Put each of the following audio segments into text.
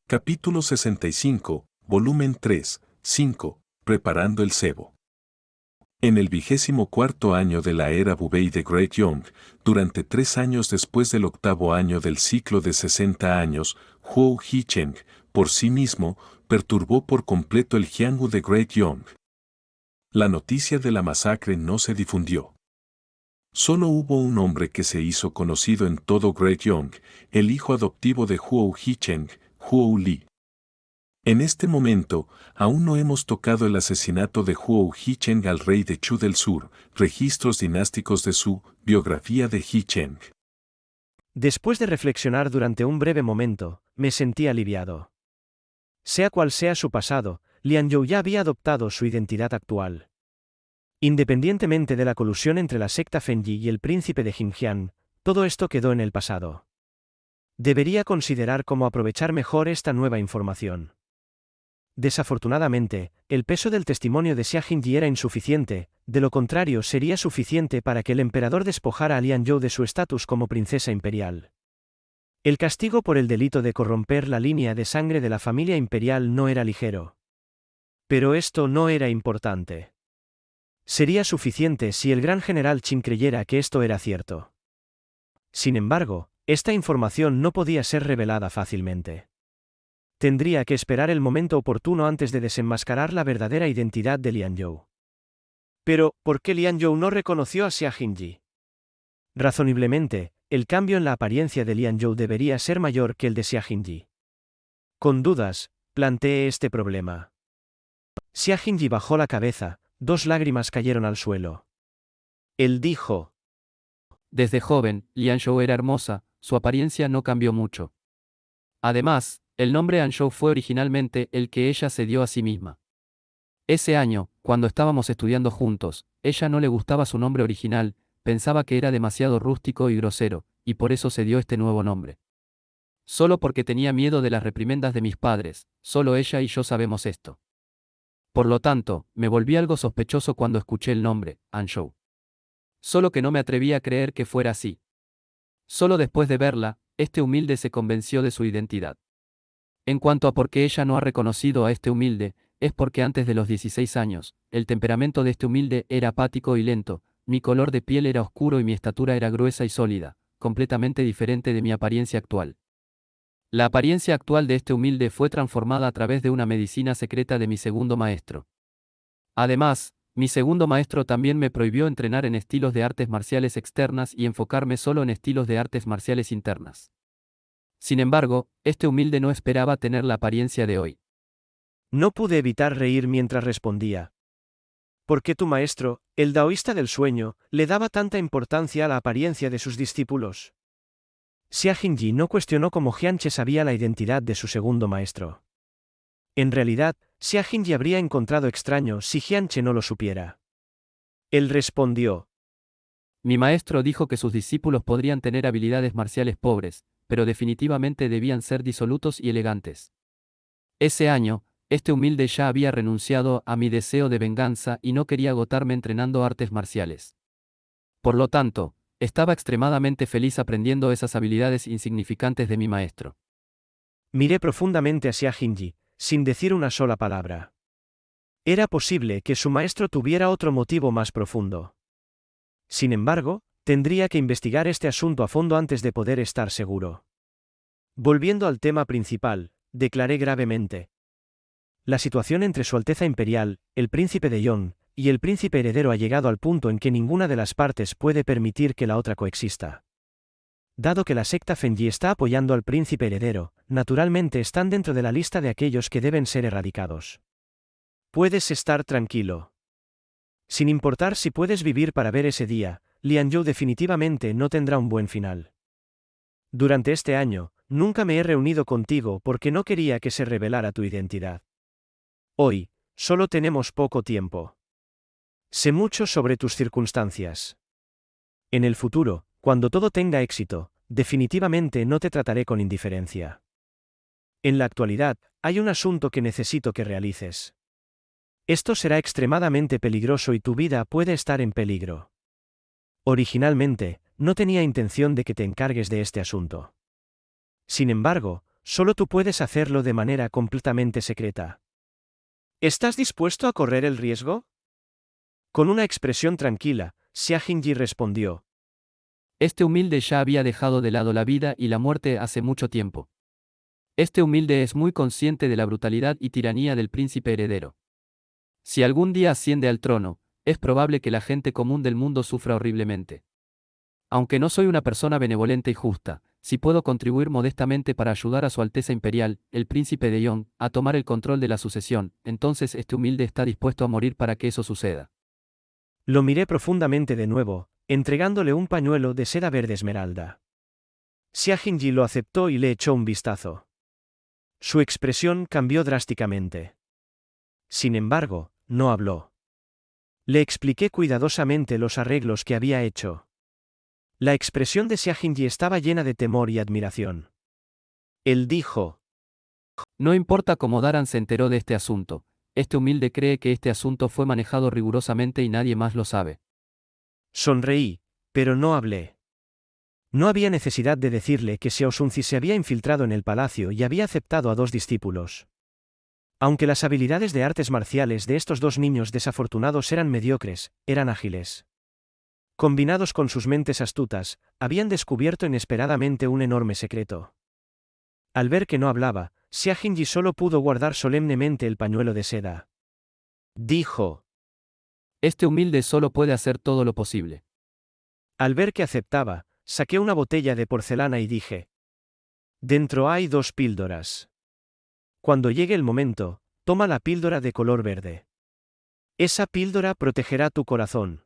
Capítulo 65, volumen 3, 5, Preparando el cebo. En el 24º año de la era Bubei de Greg Young, durante 3 años después del 8º año del ciclo de 60 años, Huo Hicheng, por sí mismo, perturbó por completo el Jianghu de Greg Young. La noticia de la masacre no se difundió. Solo hubo un hombre que se hizo conocido en todo Greg Young, el hijo adoptivo de Huo Hicheng, Huo Li. En este momento, aún no hemos tocado el asesinato de Huo Hicheng al rey de Chu del Sur, registros dinásticos de su biografía de Hicheng. Después de reflexionar durante un breve momento, me sentí aliviado. Sea cual sea su pasado, Lian Zhou ya había adoptado su identidad actual. Independientemente de la colusión entre la secta Fengyi y el príncipe de Jinjiang, todo esto quedó en el pasado. Debería considerar cómo aprovechar mejor esta nueva información. Desafortunadamente, el peso del testimonio de Xia Jingyi era insuficiente, de lo contrario sería suficiente para que el emperador despojara a Lian Zhou de su estatus como princesa imperial. El castigo por el delito de corromper la línea de sangre de la familia imperial no era ligero. Pero esto no era importante. Sería suficiente si el gran general Qin creyera que esto era cierto. Sin embargo, esta información no podía ser revelada fácilmente. Tendría que esperar el momento oportuno antes de desenmascarar la verdadera identidad de Lian Zhou. Pero, ¿por qué Lian Zhou no reconoció a Xia Jingyi? Razonablemente, el cambio en la apariencia de Lian Zhou debería ser mayor que el de Xia Jingyi. Con dudas, planteé este problema. Xia Jingyi bajó la cabeza, 2 lágrimas cayeron al suelo. Él dijo: Desde joven, Lian Zhou era hermosa, su apariencia no cambió mucho. Además, el nombre Anzhou fue originalmente el que ella se dio a sí misma. Ese año, cuando estábamos estudiando juntos, ella no le gustaba su nombre original, pensaba que era demasiado rústico y grosero, y por eso se dio este nuevo nombre. Solo porque tenía miedo de las reprimendas de mis padres, solo ella y yo sabemos esto. Por lo tanto, me volví algo sospechoso cuando escuché el nombre, Anzhou. Solo que no me atreví a creer que fuera así. Solo después de verla, este humilde se convenció de su identidad. En cuanto a por qué ella no ha reconocido a este humilde, es porque antes de los 16 años, el temperamento de este humilde era apático y lento, mi color de piel era oscuro y mi estatura era gruesa y sólida, completamente diferente de mi apariencia actual. La apariencia actual de este humilde fue transformada a través de una medicina secreta de mi segundo maestro. Además, mi segundo maestro también me prohibió entrenar en estilos de artes marciales externas y enfocarme solo en estilos de artes marciales internas. Sin embargo, este humilde no esperaba tener la apariencia de hoy. No pude evitar reír mientras respondía. ¿Por qué tu maestro, el daoísta del sueño, le daba tanta importancia a la apariencia de sus discípulos? Xia Jingyi no cuestionó cómo Jianche sabía la identidad de su segundo maestro. En realidad, Xia Jingyi habría encontrado extraño si Jianche no lo supiera. Él respondió: Mi maestro dijo que sus discípulos podrían tener habilidades marciales pobres, pero definitivamente debían ser disolutos y elegantes. Ese año, este humilde ya había renunciado a mi deseo de venganza y no quería agotarme entrenando artes marciales. Por lo tanto, estaba extremadamente feliz aprendiendo esas habilidades insignificantes de mi maestro. Miré profundamente a Xia Jingyi, sin decir una sola palabra. Era posible que su maestro tuviera otro motivo más profundo. Sin embargo, tendría que investigar este asunto a fondo antes de poder estar seguro. Volviendo al tema principal, declaré gravemente: la situación entre Su Alteza Imperial, el príncipe de Yong, y el príncipe heredero ha llegado al punto en que ninguna de las partes puede permitir que la otra coexista. Dado que la secta Fengyi está apoyando al príncipe heredero, naturalmente están dentro de la lista de aquellos que deben ser erradicados. Puedes estar tranquilo. Sin importar si puedes vivir para ver ese día, Lian Zhou definitivamente no tendrá un buen final. Durante este año, nunca me he reunido contigo porque no quería que se revelara tu identidad. Hoy, solo tenemos poco tiempo. Sé mucho sobre tus circunstancias. En el futuro, cuando todo tenga éxito, definitivamente no te trataré con indiferencia. En la actualidad, hay un asunto que necesito que realices. Esto será extremadamente peligroso y tu vida puede estar en peligro. Originalmente, no tenía intención de que te encargues de este asunto. Sin embargo, solo tú puedes hacerlo de manera completamente secreta. ¿Estás dispuesto a correr el riesgo? Con una expresión tranquila, Xia Jingyi respondió. Este humilde ya había dejado de lado la vida y la muerte hace mucho tiempo. Este humilde es muy consciente de la brutalidad y tiranía del príncipe heredero. Si algún día asciende al trono, es probable que la gente común del mundo sufra horriblemente. Aunque no soy una persona benevolente y justa, si puedo contribuir modestamente para ayudar a Su Alteza Imperial, el príncipe de Yong, a tomar el control de la sucesión, entonces este humilde está dispuesto a morir para que eso suceda. Lo miré profundamente de nuevo, entregándole un pañuelo de seda verde esmeralda. Xia Jingyi lo aceptó y le echó un vistazo. Su expresión cambió drásticamente. Sin embargo, no habló. Le expliqué cuidadosamente los arreglos que había hecho. La expresión de Xia Jingyi estaba llena de temor y admiración. Él dijo: No importa cómo Daran se enteró de este asunto, este humilde cree que este asunto fue manejado rigurosamente y nadie más lo sabe. Sonreí, pero no hablé. No había necesidad de decirle que Xiao Xunzi se había infiltrado en el palacio y había aceptado a 2 discípulos. Aunque las habilidades de artes marciales de estos 2 niños desafortunados eran mediocres, eran ágiles. Combinados con sus mentes astutas, habían descubierto inesperadamente un enorme secreto. Al ver que no hablaba, Xia Jingyi solo pudo guardar solemnemente el pañuelo de seda. Dijo. Este humilde solo puede hacer todo lo posible. Al ver que aceptaba, saqué una botella de porcelana y dije: Dentro hay 2 píldoras. Cuando llegue el momento, toma la píldora de color verde. Esa píldora protegerá tu corazón.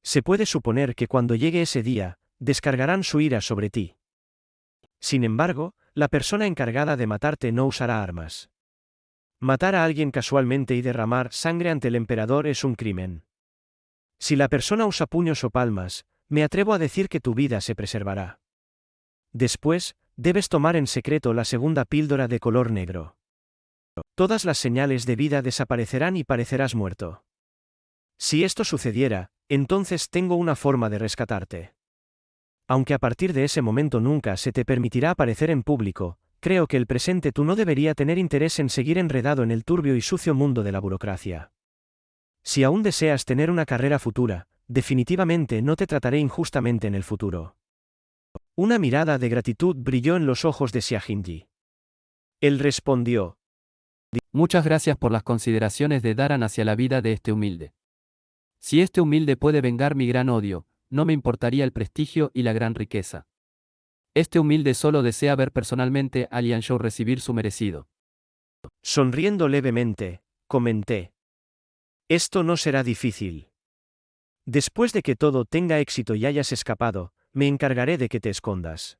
Se puede suponer que cuando llegue ese día, descargarán su ira sobre ti. Sin embargo, la persona encargada de matarte no usará armas. Matar a alguien casualmente y derramar sangre ante el emperador es un crimen. Si la persona usa puños o palmas, me atrevo a decir que tu vida se preservará. Después, debes tomar en secreto la segunda píldora de color negro. Todas las señales de vida desaparecerán y parecerás muerto. Si esto sucediera, entonces tengo una forma de rescatarte. Aunque a partir de ese momento nunca se te permitirá aparecer en público, creo que el presente tú no debería tener interés en seguir enredado en el turbio y sucio mundo de la burocracia. Si aún deseas tener una carrera futura, definitivamente no te trataré injustamente en el futuro. Una mirada de gratitud brilló en los ojos de Xia Jingyi. Él respondió: Muchas gracias por las consideraciones de Daran hacia la vida de este humilde. Si este humilde puede vengar mi gran odio, no me importaría el prestigio y la gran riqueza. Este humilde solo desea ver personalmente a Lianshou recibir su merecido. Sonriendo levemente, comenté: Esto no será difícil. Después de que todo tenga éxito y hayas escapado, me encargaré de que te escondas.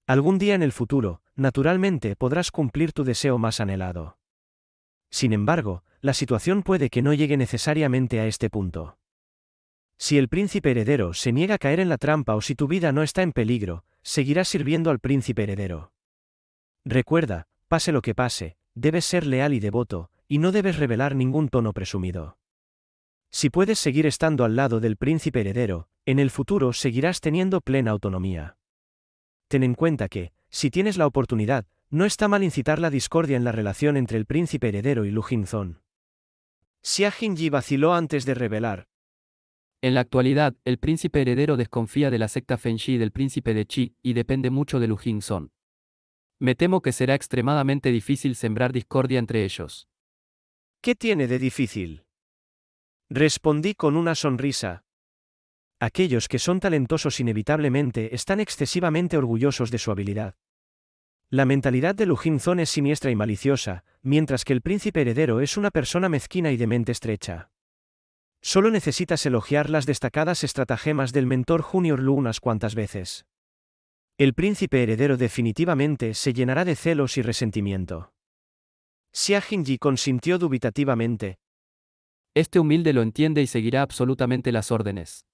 Algún día en el futuro, naturalmente podrás cumplir tu deseo más anhelado. Sin embargo, la situación puede que no llegue necesariamente a este punto. Si el príncipe heredero se niega a caer en la trampa o si tu vida no está en peligro, seguirás sirviendo al príncipe heredero. Recuerda, pase lo que pase, debes ser leal y devoto, y no debes revelar ningún tono presumido. Si puedes seguir estando al lado del príncipe heredero, en el futuro seguirás teniendo plena autonomía. Ten en cuenta que, si tienes la oportunidad, no está mal incitar la discordia en la relación entre el príncipe heredero y Lu Jingzong. Xia Jingyi vaciló antes de revelar: En la actualidad, el príncipe heredero desconfía de la secta Fengxi y del príncipe de Qi, y depende mucho de Lu Jingzong. Me temo que será extremadamente difícil sembrar discordia entre ellos. ¿Qué tiene de difícil? Respondí con una sonrisa. Aquellos que son talentosos inevitablemente están excesivamente orgullosos de su habilidad. La mentalidad de Lu Jingzong es siniestra y maliciosa, mientras que el príncipe heredero es una persona mezquina y de mente estrecha. Solo necesitas elogiar las destacadas estratagemas del mentor Junior Lu unas cuantas veces. El príncipe heredero definitivamente se llenará de celos y resentimiento. Xia Jingyi consintió dubitativamente. Este humilde lo entiende y seguirá absolutamente las órdenes.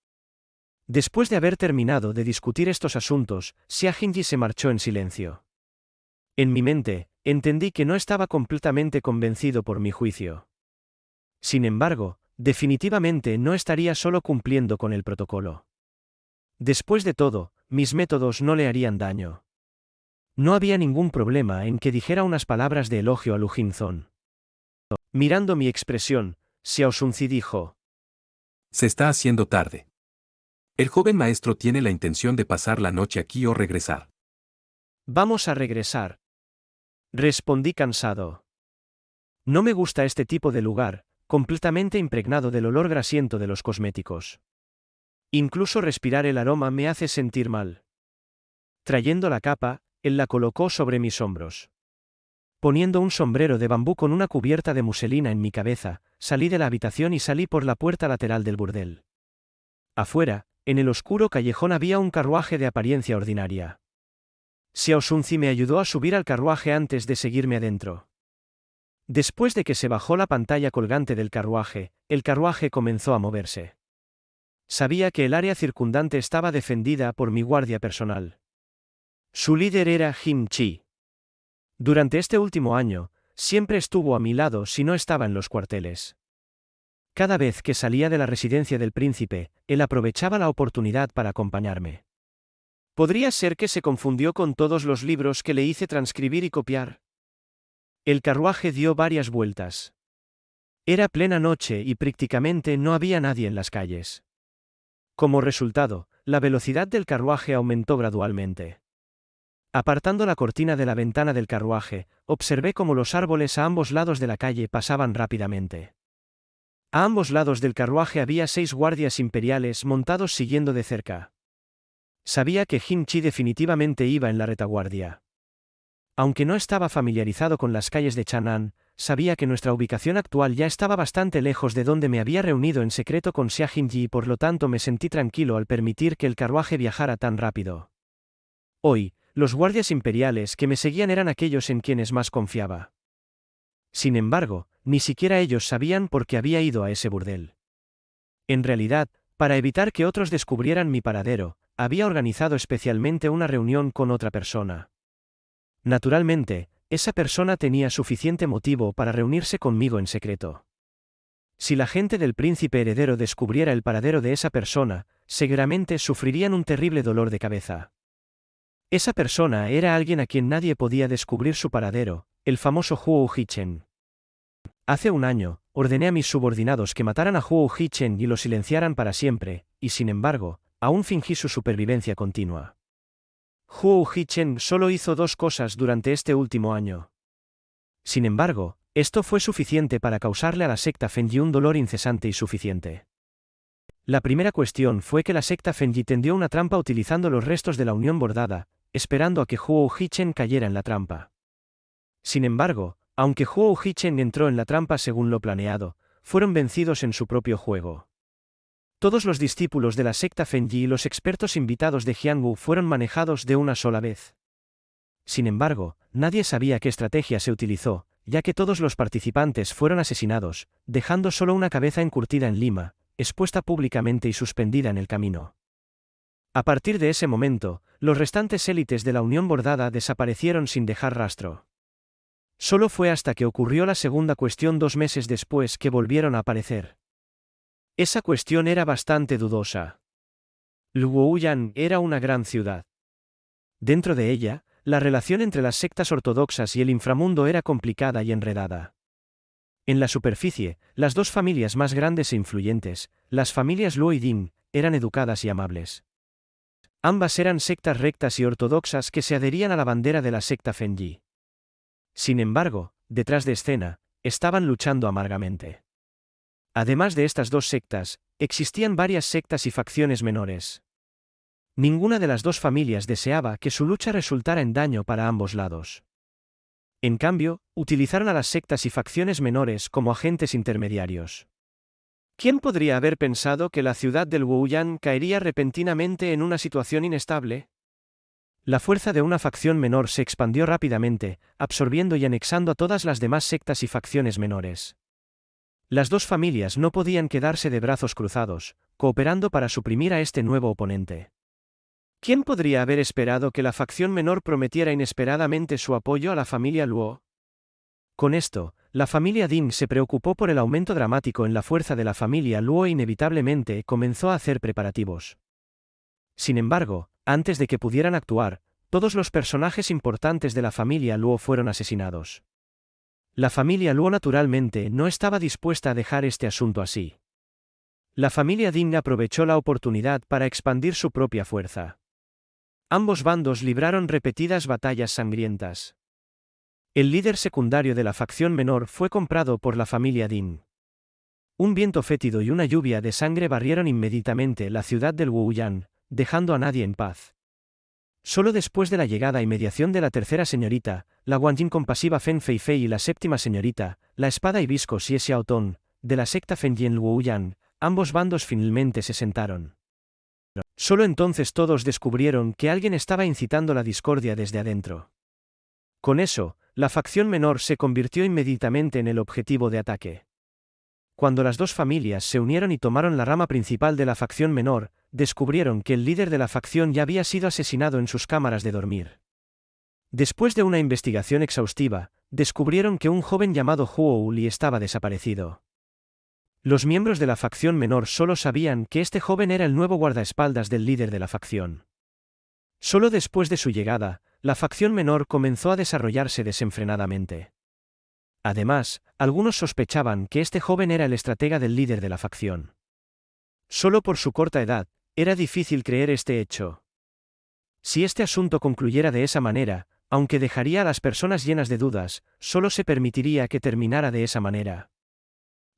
Después de haber terminado de discutir estos asuntos, Xia Jingyi se marchó en silencio. En mi mente, entendí que no estaba completamente convencido por mi juicio. Sin embargo, definitivamente no estaría solo cumpliendo con el protocolo. Después de todo, mis métodos no le harían daño. No había ningún problema en que dijera unas palabras de elogio a Lu Jinzon. Mirando mi expresión, Xiao Sunzi dijo: Se está haciendo tarde. El joven maestro tiene la intención de pasar la noche aquí o regresar. Vamos a regresar. Respondí cansado. No me gusta este tipo de lugar, completamente impregnado del olor grasiento de los cosméticos. Incluso respirar el aroma me hace sentir mal. Trayendo la capa, él la colocó sobre mis hombros. Poniendo un sombrero de bambú con una cubierta de muselina en mi cabeza, salí de la habitación y salí por la puerta lateral del burdel. Afuera, en el oscuro callejón había un carruaje de apariencia ordinaria. Xiao Sunzi me ayudó a subir al carruaje antes de seguirme adentro. Después de que se bajó la pantalla colgante del carruaje, el carruaje comenzó a moverse. Sabía que el área circundante estaba defendida por mi guardia personal. Su líder era Jin Chi. Durante este último año, siempre estuvo a mi lado si no estaba en los cuarteles. Cada vez que salía de la residencia del príncipe, él aprovechaba la oportunidad para acompañarme. ¿Podría ser que se confundió con todos los libros que le hice transcribir y copiar? El carruaje dio varias vueltas. Era plena noche y prácticamente no había nadie en las calles. Como resultado, la velocidad del carruaje aumentó gradualmente. Apartando la cortina de la ventana del carruaje, observé cómo los árboles a ambos lados de la calle pasaban rápidamente. A ambos lados del carruaje había 6 guardias imperiales montados siguiendo de cerca. Sabía que Jin Chi definitivamente iba en la retaguardia. Aunque no estaba familiarizado con las calles de Chang'an, sabía que nuestra ubicación actual ya estaba bastante lejos de donde me había reunido en secreto con Xia Jinji y por lo tanto me sentí tranquilo al permitir que el carruaje viajara tan rápido. Hoy, los guardias imperiales que me seguían eran aquellos en quienes más confiaba. Sin embargo, ni siquiera ellos sabían por qué había ido a ese burdel. En realidad, para evitar que otros descubrieran mi paradero, había organizado especialmente una reunión con otra persona. Naturalmente, esa persona tenía suficiente motivo para reunirse conmigo en secreto. Si la gente del príncipe heredero descubriera el paradero de esa persona, seguramente sufrirían un terrible dolor de cabeza. Esa persona era alguien a quien nadie podía descubrir su paradero, el famoso Huo Hichen. Hace un año, ordené a mis subordinados que mataran a Huo Hichen y lo silenciaran para siempre, y sin embargo, aún fingí su supervivencia continua. Huo Hichen solo hizo 2 cosas durante este último año. Sin embargo, esto fue suficiente para causarle a la secta Fengyi un dolor incesante y suficiente. La primera cuestión fue que la secta Fengyi tendió una trampa utilizando los restos de la unión bordada, esperando a que Huo Hichen cayera en la trampa. Sin embargo, aunque Huo Hichen entró en la trampa según lo planeado, fueron vencidos en su propio juego. Todos los discípulos de la secta Fengyi y los expertos invitados de Jianghu fueron manejados de una sola vez. Sin embargo, nadie sabía qué estrategia se utilizó, ya que todos los participantes fueron asesinados, dejando solo una cabeza encurtida en lima, expuesta públicamente y suspendida en el camino. A partir de ese momento, los restantes élites de la Unión Bordada desaparecieron sin dejar rastro. Solo fue hasta que ocurrió la segunda cuestión 2 meses después que volvieron a aparecer. Esa cuestión era bastante dudosa. Luoyang era una gran ciudad. Dentro de ella, la relación entre las sectas ortodoxas y el inframundo era complicada y enredada. En la superficie, las 2 familias más grandes e influyentes, las familias Luo y Ding, eran educadas y amables. Ambas eran sectas rectas y ortodoxas que se adherían a la bandera de la secta Fengyi. Sin embargo, detrás de escena, estaban luchando amargamente. Además de estas 2 sectas, existían varias sectas y facciones menores. Ninguna de las 2 familias deseaba que su lucha resultara en daño para ambos lados. En cambio, utilizaron a las sectas y facciones menores como agentes intermediarios. ¿Quién podría haber pensado que la ciudad del Luoyang caería repentinamente en una situación inestable? La fuerza de una facción menor se expandió rápidamente, absorbiendo y anexando a todas las demás sectas y facciones menores. Las 2 familias no podían quedarse de brazos cruzados, cooperando para suprimir a este nuevo oponente. ¿Quién podría haber esperado que la facción menor prometiera inesperadamente su apoyo a la familia Luo? Con esto, la familia Ding se preocupó por el aumento dramático en la fuerza de la familia Luo e inevitablemente comenzó a hacer preparativos. Sin embargo, antes de que pudieran actuar, todos los personajes importantes de la familia Luo fueron asesinados. La familia Luo naturalmente no estaba dispuesta a dejar este asunto así. La familia Ding aprovechó la oportunidad para expandir su propia fuerza. Ambos bandos libraron repetidas batallas sangrientas. El líder secundario de la facción menor fue comprado por la familia Ding. Un viento fétido y una lluvia de sangre barrieron inmediatamente la ciudad del Wuyan, dejando a nadie en paz. Solo después de la llegada y mediación de la tercera señorita, la Wanjin compasiva Fen Feifei y la séptima señorita, la espada hibisco Xie Xiaotong, de la secta Fenyin Wuyan, ambos bandos finalmente se sentaron. Solo entonces todos descubrieron que alguien estaba incitando la discordia desde adentro. Con eso, la facción menor se convirtió inmediatamente en el objetivo de ataque. Cuando las dos familias se unieron y tomaron la rama principal de la facción menor, descubrieron que el líder de la facción ya había sido asesinado en sus cámaras de dormir. Después de una investigación exhaustiva, descubrieron que un joven llamado Huo Li estaba desaparecido. Los miembros de la facción menor solo sabían que este joven era el nuevo guardaespaldas del líder de la facción. Solo después de su llegada, la facción menor comenzó a desarrollarse desenfrenadamente. Además, algunos sospechaban que este joven era el estratega del líder de la facción. Solo por su corta edad, era difícil creer este hecho. Si este asunto concluyera de esa manera, aunque dejaría a las personas llenas de dudas, solo se permitiría que terminara de esa manera.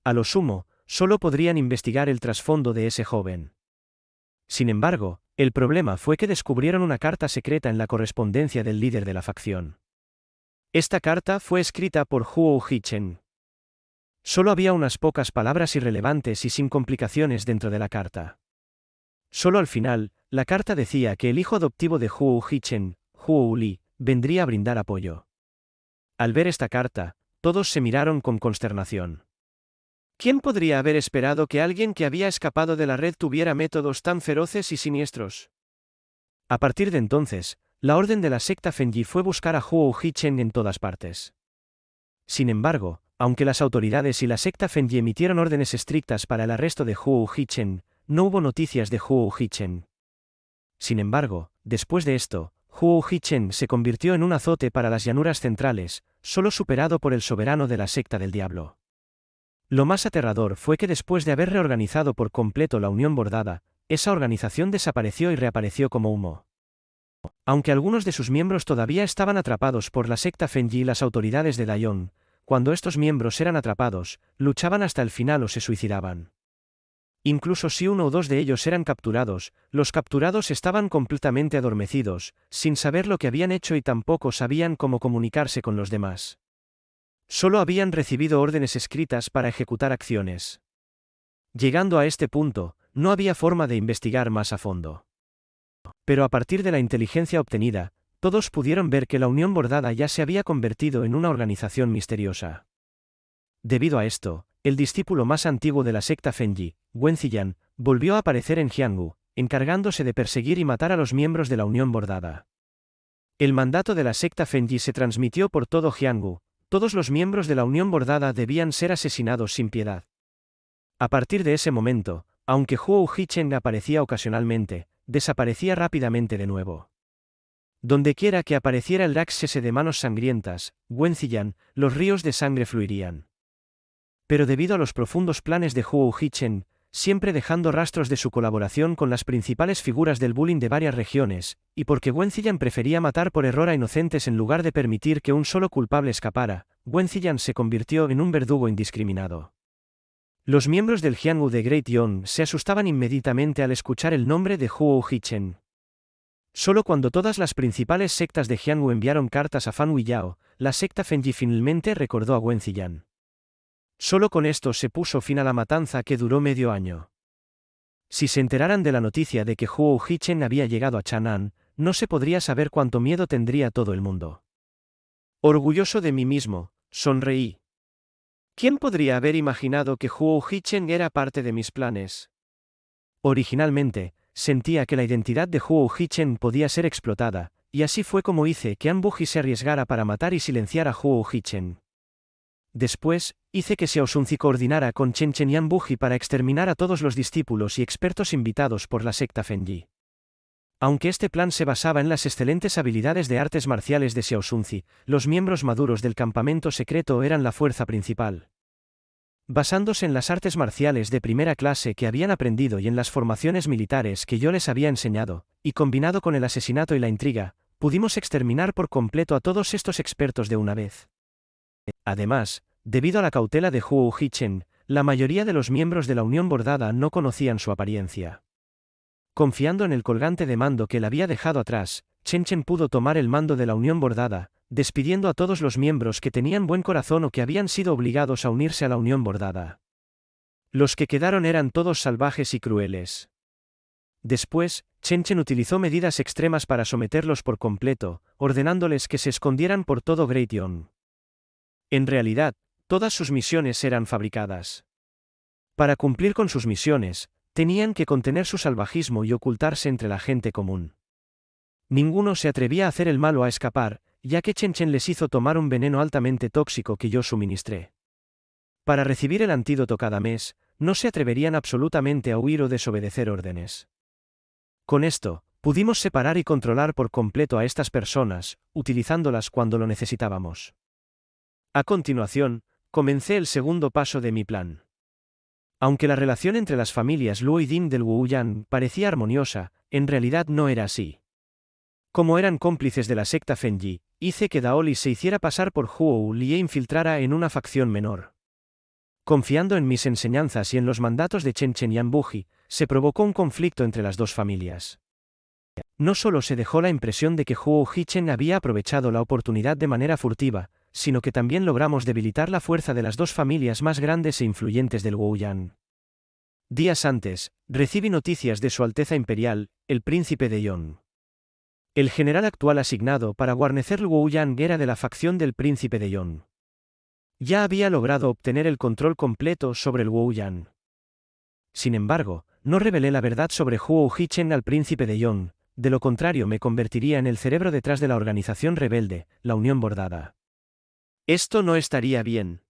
A lo sumo, solo podrían investigar el trasfondo de ese joven. Sin embargo, el problema fue que descubrieron una carta secreta en la correspondencia del líder de la facción. Esta carta fue escrita por Huo Hichen. Solo había unas pocas palabras irrelevantes y sin complicaciones dentro de la carta. Solo al final, la carta decía que el hijo adoptivo de Huo Hichen, Huo Li, vendría a brindar apoyo. Al ver esta carta, todos se miraron con consternación. ¿Quién podría haber esperado que alguien que había escapado de la red tuviera métodos tan feroces y siniestros? A partir de entonces, la orden de la secta Fenyi fue buscar a Huo Hichen en todas partes. Sin embargo, aunque las autoridades y la secta Fenyi emitieron órdenes estrictas para el arresto de Huo Hichen, no hubo noticias de Huo Hichen. Sin embargo, después de esto, Huo Hichen se convirtió en un azote para las llanuras centrales, solo superado por el soberano de la secta del diablo. Lo más aterrador fue que después de haber reorganizado por completo la Unión Bordada, esa organización desapareció y reapareció como humo. Aunque algunos de sus miembros todavía estaban atrapados por la secta Fenyi y las autoridades de Daejeon, cuando estos miembros eran atrapados, luchaban hasta el final o se suicidaban. Incluso si uno o dos de ellos eran capturados, los capturados estaban completamente adormecidos, sin saber lo que habían hecho y tampoco sabían cómo comunicarse con los demás. Solo habían recibido órdenes escritas para ejecutar acciones. Llegando a este punto, no había forma de investigar más a fondo. Pero a partir de la inteligencia obtenida, todos pudieron ver que la Unión Bordada ya se había convertido en una organización misteriosa. Debido a esto, el discípulo más antiguo de la secta Fenyi, Wen Ziyan, volvió a aparecer en Jianghu, encargándose de perseguir y matar a los miembros de la Unión Bordada. El mandato de la secta Fenyi se transmitió por todo Jianghu. Todos los miembros de la Unión Bordada debían ser asesinados sin piedad. A partir de ese momento, aunque Huo Hichen aparecía ocasionalmente, desaparecía rápidamente de nuevo. Dondequiera que apareciera el Raksese de manos sangrientas, Wen Ziyan, los ríos de sangre fluirían. Pero debido a los profundos planes de Huo Hichen, siempre dejando rastros de su colaboración con las principales figuras del bullying de varias regiones, y porque Wen Ziyan prefería matar por error a inocentes en lugar de permitir que un solo culpable escapara, Wen Ziyan se convirtió en un verdugo indiscriminado. Los miembros del Jianghu de Great Yon se asustaban inmediatamente al escuchar el nombre de Huo Hichen. Solo cuando todas las principales sectas de Jianghu enviaron cartas a Fan Huiyao, la secta Fenyi finalmente recordó a Wen Ziyan. Solo con esto se puso fin a la matanza que duró medio año. Si se enteraran de la noticia de que Huo Hichen había llegado a Chang'an, no se podría saber cuánto miedo tendría todo el mundo. Orgulloso de mí mismo, sonreí. ¿Quién podría haber imaginado que Huo Hichen era parte de mis planes? Originalmente, sentía que la identidad de Huo Hichen podía ser explotada, y así fue como hice que An Buji se arriesgara para matar y silenciar a Huo Hichen. Después, hice que Xiao Sunzi coordinara con Chen Chen y An Buji para exterminar a todos los discípulos y expertos invitados por la secta Fenyi. Aunque este plan se basaba en las excelentes habilidades de artes marciales de Xiao Xunzi, los miembros maduros del campamento secreto eran la fuerza principal. Basándose en las artes marciales de primera clase que habían aprendido y en las formaciones militares que yo les había enseñado, y combinado con el asesinato y la intriga, pudimos exterminar por completo a todos estos expertos de una vez. Además, debido a la cautela de Huo Hichen, la mayoría de los miembros de la Unión Bordada no conocían su apariencia. Confiando en el colgante de mando que él había dejado atrás, Chen Chen pudo tomar el mando de la Unión Bordada, despidiendo a todos los miembros que tenían buen corazón o que habían sido obligados a unirse a la Unión Bordada. Los que quedaron eran todos salvajes y crueles. Después, Chen Chen utilizó medidas extremas para someterlos por completo, ordenándoles que se escondieran por todo Great Yon. En realidad, todas sus misiones eran fabricadas. Para cumplir con sus misiones, tenían que contener su salvajismo y ocultarse entre la gente común. Ninguno se atrevía a hacer el mal o a escapar, ya que Chen Chen les hizo tomar un veneno altamente tóxico que yo suministré. Para recibir el antídoto cada mes, no se atreverían absolutamente a huir o desobedecer órdenes. Con esto, pudimos separar y controlar por completo a estas personas, utilizándolas cuando lo necesitábamos. A continuación, comencé el segundo paso de mi plan. Aunque la relación entre las familias Luo y Din del Wuyan parecía armoniosa, en realidad no era así. Como eran cómplices de la secta Fenji, hice que Daoli se hiciera pasar por Huo Li e infiltrara en una facción menor. Confiando en mis enseñanzas y en los mandatos de Chen Chen y Anbuji, se provocó un conflicto entre las dos familias. No solo se dejó la impresión de que Huo Hichen había aprovechado la oportunidad de manera furtiva, sino que también logramos debilitar la fuerza de las dos familias más grandes e influyentes del Wuyan. Días antes, recibí noticias de Su Alteza Imperial, el Príncipe de Yon. El general actual asignado para guarnecer el Wuyan era de la facción del Príncipe de Yon. Ya había logrado obtener el control completo sobre el Wuyan. Sin embargo, no revelé la verdad sobre Huo Hichen al Príncipe de Yon, de lo contrario me convertiría en el cerebro detrás de la organización rebelde, la Unión Bordada. Esto no estaría bien.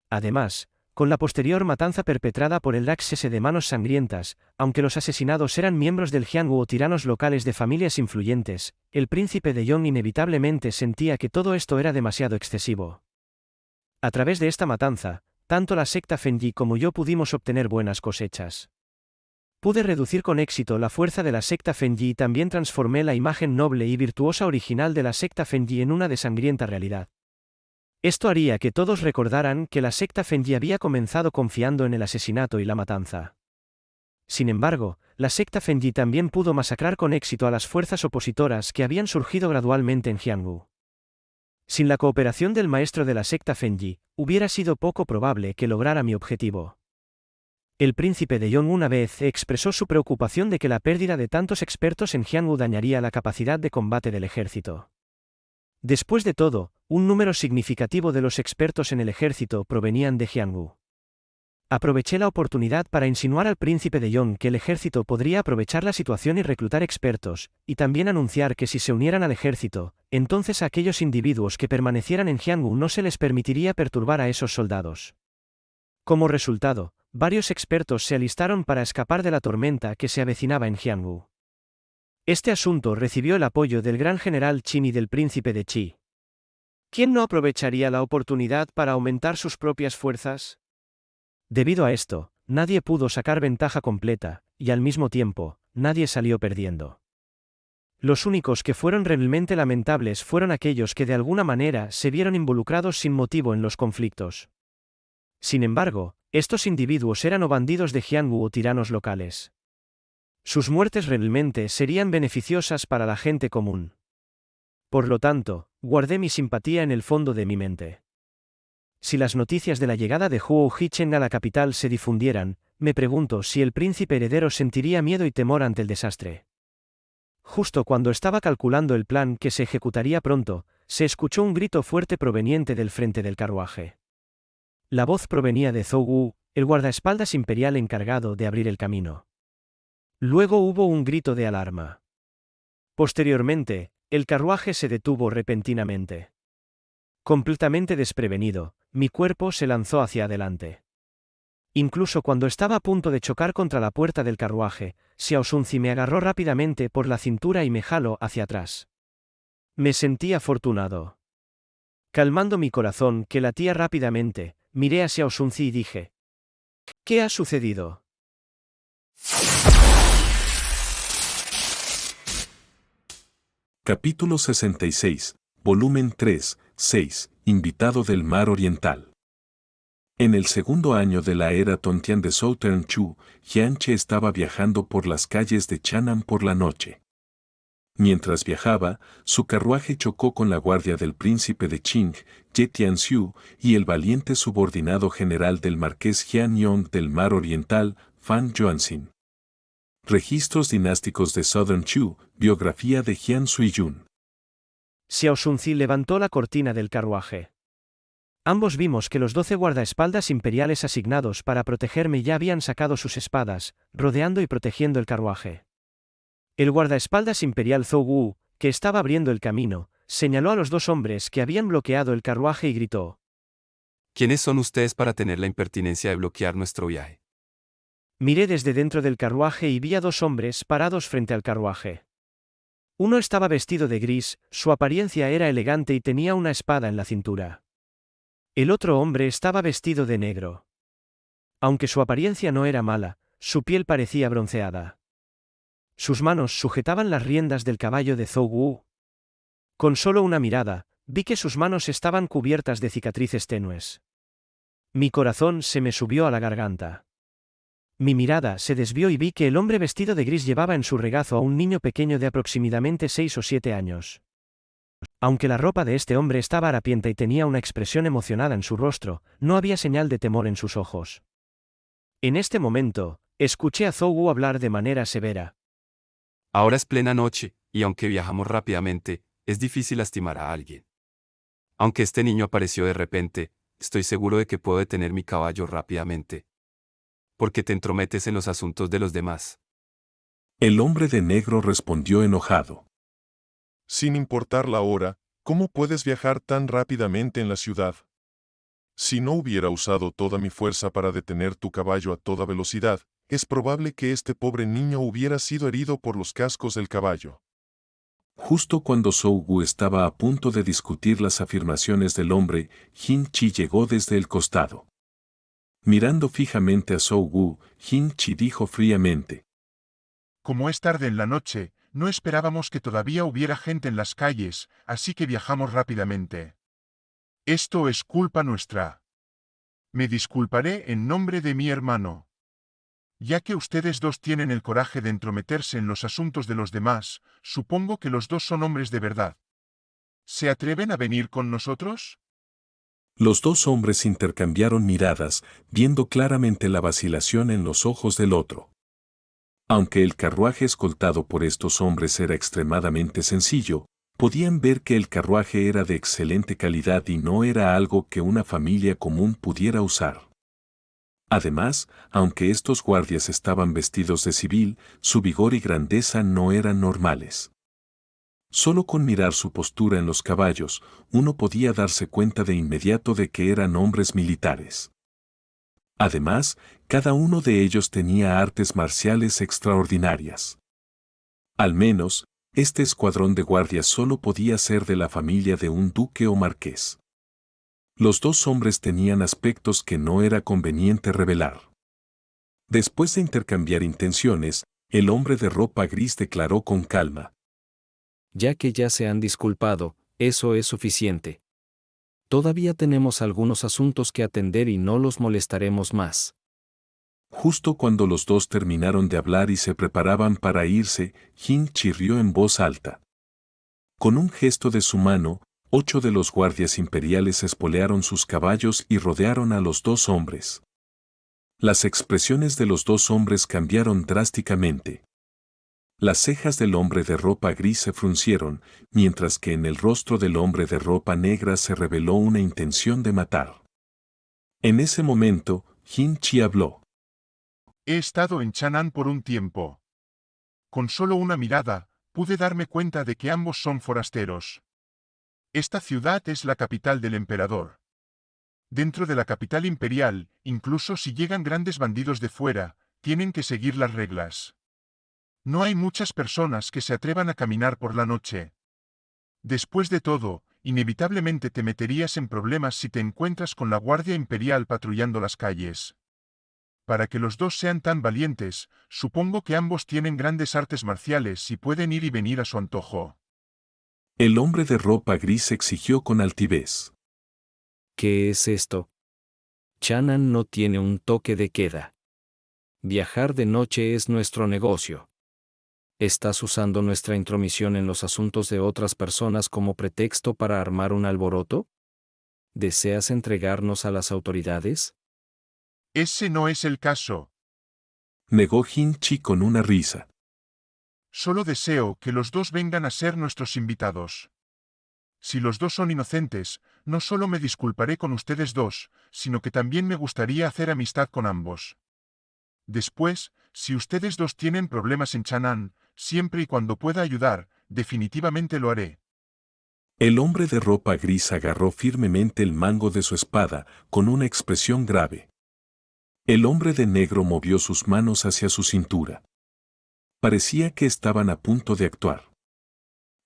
Además, con la posterior matanza perpetrada por el Daxese de Manos Sangrientas, aunque los asesinados eran miembros del Jianghu o tiranos locales de familias influyentes, el príncipe de Yon inevitablemente sentía que todo esto era demasiado excesivo. A través de esta matanza, tanto la secta Fenji como yo pudimos obtener buenas cosechas. Pude reducir con éxito la fuerza de la secta Fenji y también transformé la imagen noble y virtuosa original de la secta Fenji en una desangrienta realidad. Esto haría que todos recordaran que la secta Fenji había comenzado confiando en el asesinato y la matanza. Sin embargo, la secta Fenji también pudo masacrar con éxito a las fuerzas opositoras que habían surgido gradualmente en Jianghu. Sin la cooperación del maestro de la secta Fenji, hubiera sido poco probable que lograra mi objetivo. El príncipe de Yon una vez expresó su preocupación de que la pérdida de tantos expertos en Jianghu dañaría la capacidad de combate del ejército. Después de todo, un número significativo de los expertos en el ejército provenían de Jianghu. Aproveché la oportunidad para insinuar al príncipe de Yon que el ejército podría aprovechar la situación y reclutar expertos, y también anunciar que si se unieran al ejército, entonces a aquellos individuos que permanecieran en Jianghu no se les permitiría perturbar a esos soldados. Como resultado, varios expertos se alistaron para escapar de la tormenta que se avecinaba en Jianghu. Este asunto recibió el apoyo del gran general Qin y del príncipe de Qi. ¿Quién no aprovecharía la oportunidad para aumentar sus propias fuerzas? Debido a esto, nadie pudo sacar ventaja completa, y al mismo tiempo, nadie salió perdiendo. Los únicos que fueron realmente lamentables fueron aquellos que de alguna manera se vieron involucrados sin motivo en los conflictos. Sin embargo, estos individuos eran o bandidos de Jianghu o tiranos locales. Sus muertes realmente serían beneficiosas para la gente común. Por lo tanto, guardé mi simpatía en el fondo de mi mente. Si las noticias de la llegada de Huo Hichen a la capital se difundieran, me pregunto si el príncipe heredero sentiría miedo y temor ante el desastre. Justo cuando estaba calculando el plan que se ejecutaría pronto, se escuchó un grito fuerte proveniente del frente del carruaje. La voz provenía de Zhou Wu, el guardaespaldas imperial encargado de abrir el camino. Luego hubo un grito de alarma. Posteriormente, el carruaje se detuvo repentinamente. Completamente desprevenido, mi cuerpo se lanzó hacia adelante. Incluso cuando estaba a punto de chocar contra la puerta del carruaje, Xiaoxunzi me agarró rápidamente por la cintura y me jaló hacia atrás. Me sentí afortunado. Calmando mi corazón que latía rápidamente, miré a Xiaoxunzi y dije: ¿Qué ha sucedido? Capítulo 66, volumen 3, 6, Invitado del Mar Oriental. En el segundo año de la era Tontian de Southern Chu, Jianche estaba viajando por las calles de Chang'an por la noche. Mientras viajaba, su carruaje chocó con la guardia del príncipe de Qing, Ye Tianxiu, y el valiente subordinado general del marqués Jian Yong del Mar Oriental, Fan Yuanxin. Registros dinásticos de Southern Chu, biografía de Jian Suiyun. Xiaoxunzi levantó la cortina del carruaje. Ambos vimos que los 12 guardaespaldas imperiales asignados para protegerme ya habían sacado sus espadas, rodeando y protegiendo el carruaje. El guardaespaldas imperial Zhou Wu, que estaba abriendo el camino, señaló a los 2 hombres que habían bloqueado el carruaje y gritó: ¿Quiénes son ustedes para tener la impertinencia de bloquear nuestro viaje? Miré desde dentro del carruaje y vi a 2 hombres parados frente al carruaje. Uno estaba vestido de gris, su apariencia era elegante y tenía una espada en la cintura. El otro hombre estaba vestido de negro. Aunque su apariencia no era mala, su piel parecía bronceada. Sus manos sujetaban las riendas del caballo de Zhou Wu. Con solo una mirada, vi que sus manos estaban cubiertas de cicatrices tenues. Mi corazón se me subió a la garganta. Mi mirada se desvió y vi que el hombre vestido de gris llevaba en su regazo a un niño pequeño de aproximadamente 6 o 7 años. Aunque la ropa de este hombre estaba harapienta y tenía una expresión emocionada en su rostro, no había señal de temor en sus ojos. En este momento, escuché a Zhou Wu hablar de manera severa. Ahora es plena noche, y aunque viajamos rápidamente, es difícil lastimar a alguien. Aunque este niño apareció de repente, estoy seguro de que puedo detener mi caballo rápidamente. Porque te entrometes en los asuntos de los demás. El hombre de negro respondió enojado. Sin importar la hora, ¿cómo puedes viajar tan rápidamente en la ciudad? Si no hubiera usado toda mi fuerza para detener tu caballo a toda velocidad, es probable que este pobre niño hubiera sido herido por los cascos del caballo. Justo cuando Zhou Wu estaba a punto de discutir las afirmaciones del hombre, Jin Chi llegó desde el costado. Mirando fijamente a Zhou Wu, Jin Chi dijo fríamente: Como es tarde en la noche, no esperábamos que todavía hubiera gente en las calles, así que viajamos rápidamente. Esto es culpa nuestra. Me disculparé en nombre de mi hermano. Ya que ustedes 2 tienen el coraje de entrometerse en los asuntos de los demás, supongo que los 2 son hombres de verdad. ¿Se atreven a venir con nosotros? Los 2 hombres intercambiaron miradas, viendo claramente la vacilación en los ojos del otro. Aunque el carruaje escoltado por estos hombres era extremadamente sencillo, podían ver que el carruaje era de excelente calidad y no era algo que una familia común pudiera usar. Además, aunque estos guardias estaban vestidos de civil, su vigor y grandeza no eran normales. Solo con mirar su postura en los caballos, uno podía darse cuenta de inmediato de que eran hombres militares. Además, cada uno de ellos tenía artes marciales extraordinarias. Al menos, este escuadrón de guardias solo podía ser de la familia de un duque o marqués. Los 2 hombres tenían aspectos que no era conveniente revelar. Después de intercambiar intenciones, el hombre de ropa gris declaró con calma: Ya que ya se han disculpado, eso es suficiente. Todavía tenemos algunos asuntos que atender y no los molestaremos más. Justo cuando los 2 terminaron de hablar y se preparaban para irse, Jin chirrió en voz alta. Con un gesto de su mano, 8 de los guardias imperiales espolearon sus caballos y rodearon a los 2 hombres. Las expresiones de los 2 hombres cambiaron drásticamente. Las cejas del hombre de ropa gris se fruncieron, mientras que en el rostro del hombre de ropa negra se reveló una intención de matar. En ese momento, Jin Chi habló. He estado en Chang'an por un tiempo. Con solo una mirada, pude darme cuenta de que ambos son forasteros. Esta ciudad es la capital del emperador. Dentro de la capital imperial, incluso si llegan grandes bandidos de fuera, tienen que seguir las reglas. No hay muchas personas que se atrevan a caminar por la noche. Después de todo, inevitablemente te meterías en problemas si te encuentras con la Guardia Imperial patrullando las calles. Para que los dos sean tan valientes, supongo que ambos tienen grandes artes marciales y pueden ir y venir a su antojo. El hombre de ropa gris exigió con altivez. ¿Qué es esto? Shannon no tiene un toque de queda. Viajar de noche es nuestro negocio. ¿Estás usando nuestra intromisión en los asuntos de otras personas como pretexto para armar un alboroto? ¿Deseas entregarnos a las autoridades? Ese no es el caso. Negó Hin-Chi con una risa. Solo deseo que los dos vengan a ser nuestros invitados. Si los dos son inocentes, no solo me disculparé con ustedes dos, sino que también me gustaría hacer amistad con ambos. Después, si ustedes dos tienen problemas en Chanaan, siempre y cuando pueda ayudar, definitivamente lo haré. El hombre de ropa gris agarró firmemente el mango de su espada, con una expresión grave. El hombre de negro movió sus manos hacia su cintura. Parecía que estaban a punto de actuar.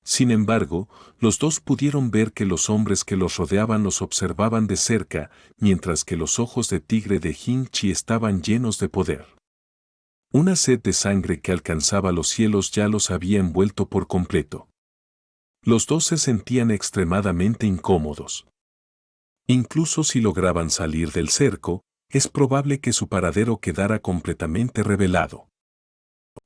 Sin embargo, los dos pudieron ver que los hombres que los rodeaban los observaban de cerca, mientras que los ojos de tigre de Hin-Chi estaban llenos de poder. Una sed de sangre que alcanzaba los cielos ya los había envuelto por completo. Los dos se sentían extremadamente incómodos. Incluso si lograban salir del cerco, es probable que su paradero quedara completamente revelado.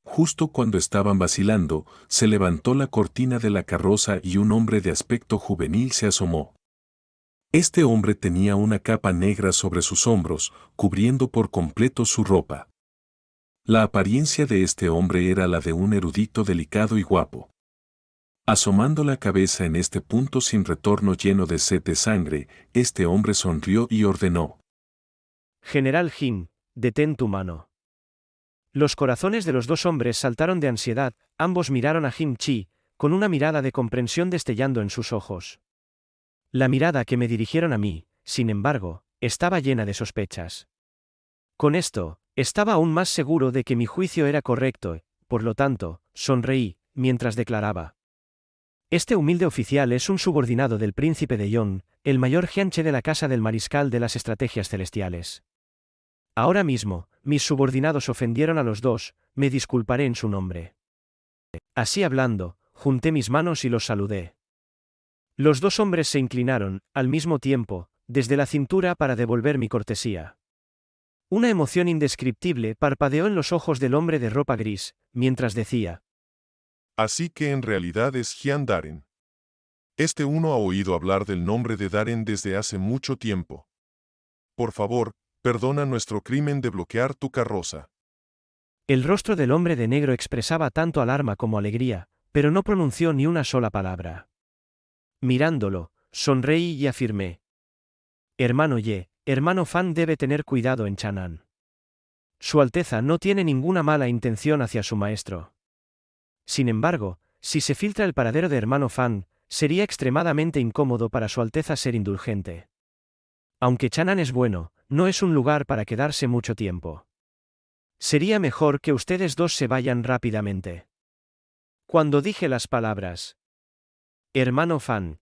Justo cuando estaban vacilando, se levantó la cortina de la carroza y un hombre de aspecto juvenil se asomó. Este hombre tenía una capa negra sobre sus hombros, cubriendo por completo su ropa. La apariencia de este hombre era la de un erudito delicado y guapo. Asomando la cabeza en este punto sin retorno lleno de sed de sangre, este hombre sonrió y ordenó. General Hin, detén tu mano. Los corazones de los dos hombres saltaron de ansiedad, ambos miraron a Hin-Chi, con una mirada de comprensión destellando en sus ojos. La mirada que me dirigieron a mí, sin embargo, estaba llena de sospechas. Con esto, estaba aún más seguro de que mi juicio era correcto, por lo tanto, sonreí, mientras declaraba. Este humilde oficial es un subordinado del príncipe de Yon, el mayor jianche de la casa del mariscal de las estrategias celestiales. Ahora mismo, mis subordinados ofendieron a los dos, me disculparé en su nombre. Así hablando, junté mis manos y los saludé. Los dos hombres se inclinaron, al mismo tiempo, desde la cintura para devolver mi cortesía. Una emoción indescriptible parpadeó en los ojos del hombre de ropa gris, mientras decía. Así que en realidad es Jian Daren. Este uno ha oído hablar del nombre de Daren desde hace mucho tiempo. Por favor, perdona nuestro crimen de bloquear tu carroza. El rostro del hombre de negro expresaba tanto alarma como alegría, pero no pronunció ni una sola palabra. Mirándolo, sonreí y afirmé. Hermano Ye, hermano Fan debe tener cuidado en Chanaan. Su Alteza no tiene ninguna mala intención hacia su maestro. Sin embargo, si se filtra el paradero de hermano Fan, sería extremadamente incómodo para su Alteza ser indulgente. Aunque Chanaan es bueno, no es un lugar para quedarse mucho tiempo. Sería mejor que ustedes dos se vayan rápidamente. Cuando dije las palabras, hermano Fan,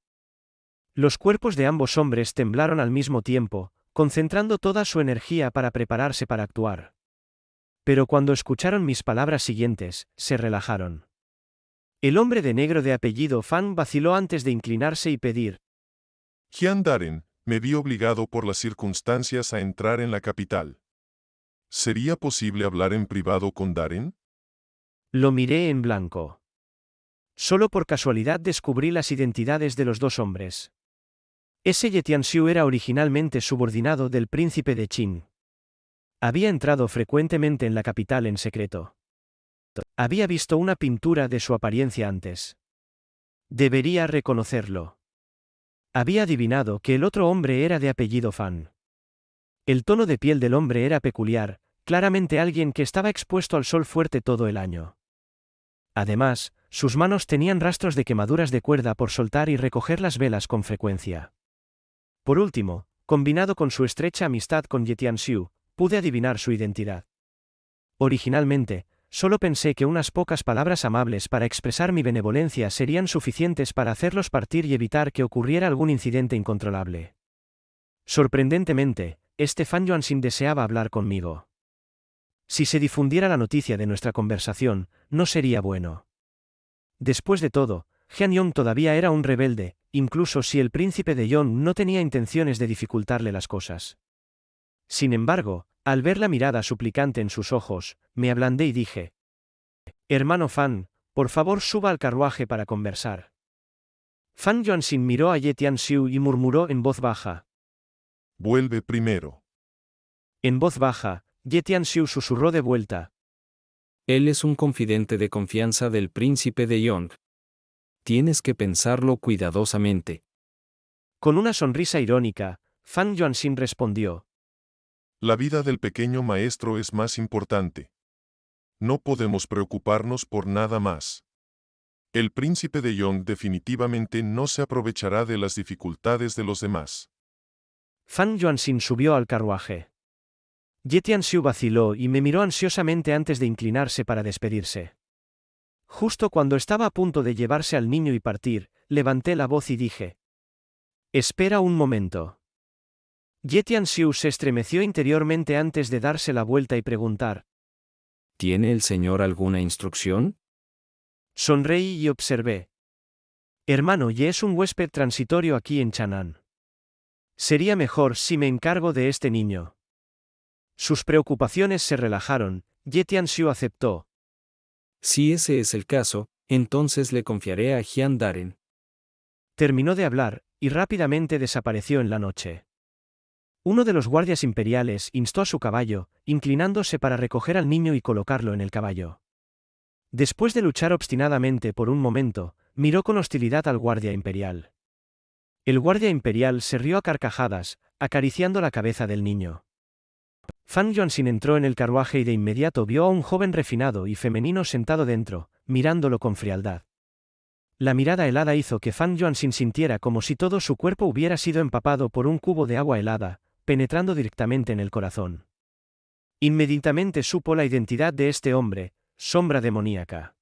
los cuerpos de ambos hombres temblaron al mismo tiempo, concentrando toda su energía para prepararse para actuar. Pero cuando escucharon mis palabras siguientes, se relajaron. El hombre de negro de apellido Fan vaciló antes de inclinarse y pedir. Jian Daren, me vi obligado por las circunstancias a entrar en la capital. ¿Sería posible hablar en privado con Daren? Lo miré en blanco. Solo por casualidad descubrí las identidades de los dos hombres. Ese Ye Tianxiu era originalmente subordinado del príncipe de Qin. Había entrado frecuentemente en la capital en secreto. Había visto una pintura de su apariencia antes. Debería reconocerlo. Había adivinado que el otro hombre era de apellido Fan. El tono de piel del hombre era peculiar, claramente alguien que estaba expuesto al sol fuerte todo el año. Además, sus manos tenían rastros de quemaduras de cuerda por soltar y recoger las velas con frecuencia. Por último, combinado con su estrecha amistad con Ye Tianxiu, pude adivinar su identidad. Originalmente, solo pensé que unas pocas palabras amables para expresar mi benevolencia serían suficientes para hacerlos partir y evitar que ocurriera algún incidente incontrolable. Sorprendentemente, Fan Yuanxin deseaba hablar conmigo. Si se difundiera la noticia de nuestra conversación, no sería bueno. Después de todo, Jian Yong todavía era un rebelde, incluso si el príncipe de Yong no tenía intenciones de dificultarle las cosas. Sin embargo, al ver la mirada suplicante en sus ojos, me ablandé y dije: «Hermano Fan, por favor suba al carruaje para conversar». Fan Yuanxin miró a Ye Tianxiu y murmuró en voz baja. Vuelve primero. En voz baja, Ye Tianxiu susurró de vuelta. Él es un confidente de confianza del príncipe de Yong. Tienes que pensarlo cuidadosamente. Con una sonrisa irónica, Fan Yuanxin respondió: La vida del pequeño maestro es más importante. No podemos preocuparnos por nada más. El príncipe de Yong definitivamente no se aprovechará de las dificultades de los demás. Fan Yuanxin subió al carruaje. Ye Tianxiu vaciló y me miró ansiosamente antes de inclinarse para despedirse. Justo cuando estaba a punto de llevarse al niño y partir, levanté la voz y dije: «Espera un momento». Ye Tianxiu se estremeció interiormente antes de darse la vuelta y preguntar: ¿Tiene el señor alguna instrucción? Sonreí y observé. Hermano Ye es un huésped transitorio aquí en Chang'an. Sería mejor si me encargo de este niño. Sus preocupaciones se relajaron, Ye Tianxiu aceptó. Si ese es el caso, entonces le confiaré a Jian Daren. Terminó de hablar, y rápidamente desapareció en la noche. Uno de los guardias imperiales instó a su caballo, inclinándose para recoger al niño y colocarlo en el caballo. Después de luchar obstinadamente por un momento, miró con hostilidad al guardia imperial. El guardia imperial se rió a carcajadas, acariciando la cabeza del niño. Fan Yuanxin entró en el carruaje y de inmediato vio a un joven refinado y femenino sentado dentro, mirándolo con frialdad. La mirada helada hizo que Fan Yuanxin sintiera como si todo su cuerpo hubiera sido empapado por un cubo de agua helada, penetrando directamente en el corazón. Inmediatamente supo la identidad de este hombre, sombra demoníaca.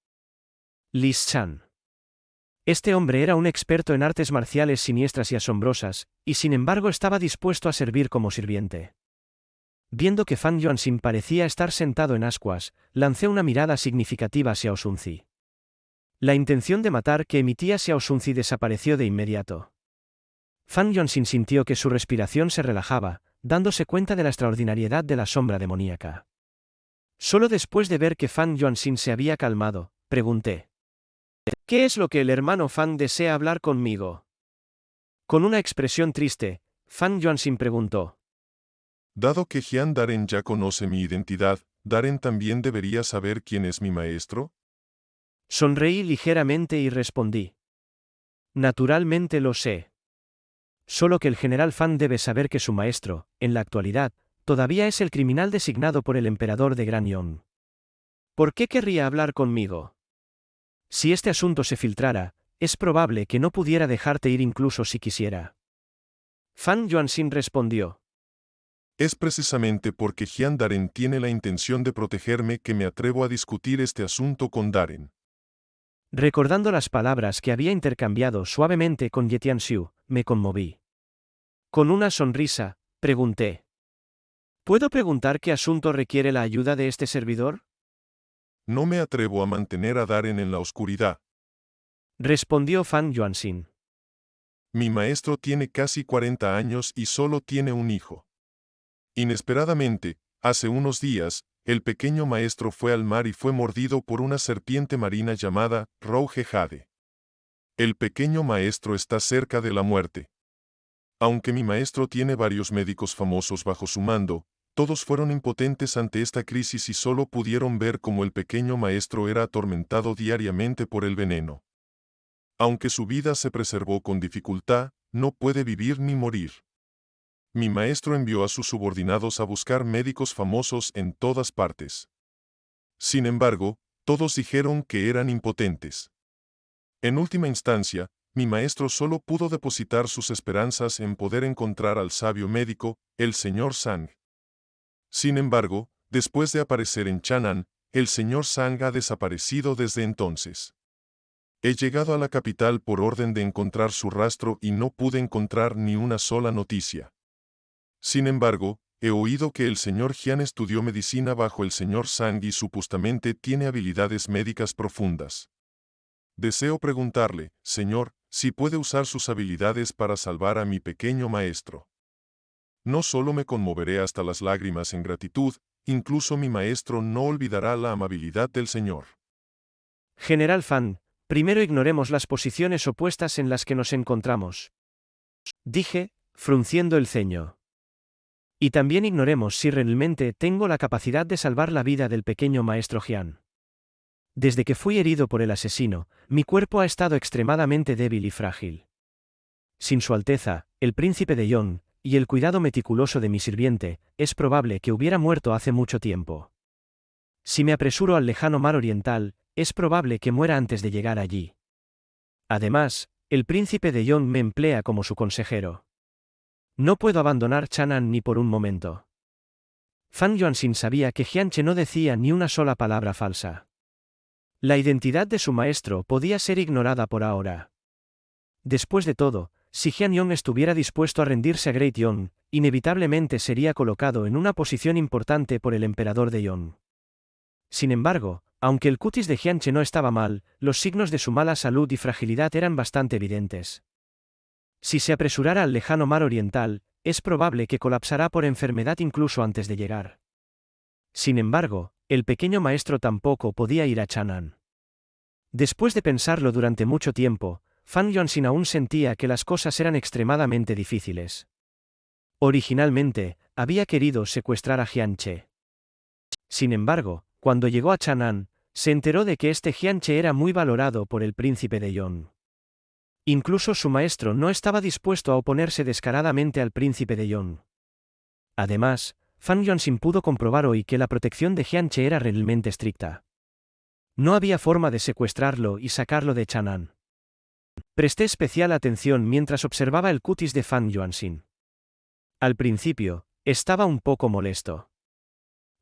Li Shan. Este hombre era un experto en artes marciales siniestras y asombrosas, y sin embargo estaba dispuesto a servir como sirviente. Viendo que Fan Yuanxin parecía estar sentado en ascuas, lancé una mirada significativa hacia Osunzi. La intención de matar que emitía Xiao Sunzi desapareció de inmediato. Fan Yuanxin sintió que su respiración se relajaba, dándose cuenta de la extraordinariedad de la sombra demoníaca. Solo después de ver que Fan Yuanxin se había calmado, pregunté: «¿Qué es lo que el hermano Fan desea hablar conmigo?» Con una expresión triste, Fan Yuanxin preguntó: Dado que Jian Daren ya conoce mi identidad, ¿Daren también debería saber quién es mi maestro? Sonreí ligeramente y respondí: «Naturalmente lo sé. Solo que el general Fan debe saber que su maestro, en la actualidad, todavía es el criminal designado por el emperador de Gran Yong. ¿Por qué querría hablar conmigo? Si este asunto se filtrara, es probable que no pudiera dejarte ir incluso si quisiera». Fan Yuanxin respondió: Es precisamente porque Jian Daren tiene la intención de protegerme que me atrevo a discutir este asunto con Daren. Recordando las palabras que había intercambiado suavemente con Ye Tianxiu, me conmoví. Con una sonrisa, pregunté: ¿puedo preguntar qué asunto requiere la ayuda de este servidor? No me atrevo a mantener a Daren en la oscuridad. Respondió Fan Yuanxin. Mi maestro tiene casi 40 años y solo tiene un hijo. Inesperadamente, hace unos días, el pequeño maestro fue al mar y fue mordido por una serpiente marina llamada Rouge Jade. El pequeño maestro está cerca de la muerte. Aunque mi maestro tiene varios médicos famosos bajo su mando, todos fueron impotentes ante esta crisis y solo pudieron ver cómo el pequeño maestro era atormentado diariamente por el veneno. Aunque su vida se preservó con dificultad, no puede vivir ni morir. Mi maestro envió a sus subordinados a buscar médicos famosos en todas partes. Sin embargo, todos dijeron que eran impotentes. En última instancia, mi maestro solo pudo depositar sus esperanzas en poder encontrar al sabio médico, el señor Zhang. Sin embargo, después de aparecer en Chang'an, el señor Sang ha desaparecido desde entonces. He llegado a la capital por orden de encontrar su rastro y no pude encontrar ni una sola noticia. Sin embargo, he oído que el señor Jian estudió medicina bajo el señor Sang y supuestamente tiene habilidades médicas profundas. Deseo preguntarle, señor, si puede usar sus habilidades para salvar a mi pequeño maestro. No solo me conmoveré hasta las lágrimas en gratitud, incluso mi maestro no olvidará la amabilidad del señor. General Fan, primero ignoremos las posiciones opuestas en las que nos encontramos. Dije, frunciendo el ceño. Y también ignoremos si realmente tengo la capacidad de salvar la vida del pequeño maestro Jian. Desde que fui herido por el asesino, mi cuerpo ha estado extremadamente débil y frágil. Sin Su Alteza, el príncipe de Yong, y el cuidado meticuloso de mi sirviente, es probable que hubiera muerto hace mucho tiempo. Si me apresuro al lejano mar oriental, es probable que muera antes de llegar allí. Además, el príncipe de Yong me emplea como su consejero. No puedo abandonar Chang'an ni por un momento. Fan Yuanxin sabía que Jianche no decía ni una sola palabra falsa. La identidad de su maestro podía ser ignorada por ahora. Después de todo, si Jian Yong estuviera dispuesto a rendirse a Great Yong, inevitablemente sería colocado en una posición importante por el emperador de Yong. Sin embargo, aunque el cutis de Jianche no estaba mal, los signos de su mala salud y fragilidad eran bastante evidentes. Si se apresurara al lejano mar oriental, es probable que colapsará por enfermedad incluso antes de llegar. Sin embargo, el pequeño maestro tampoco podía ir a Chang'an. Después de pensarlo durante mucho tiempo, Fan Yuanxin aún sentía que las cosas eran extremadamente difíciles. Originalmente, había querido secuestrar a Jianche. Sin embargo, cuando llegó a Chang'an, se enteró de que este Jianche era muy valorado por el príncipe de Yong. Incluso su maestro no estaba dispuesto a oponerse descaradamente al príncipe de Yong. Además, Fan Yuanxin pudo comprobar hoy que la protección de Jianche era realmente estricta. No había forma de secuestrarlo y sacarlo de Chang'an. Presté especial atención mientras observaba el cutis de Fan Yuanxin. Al principio, estaba un poco molesto.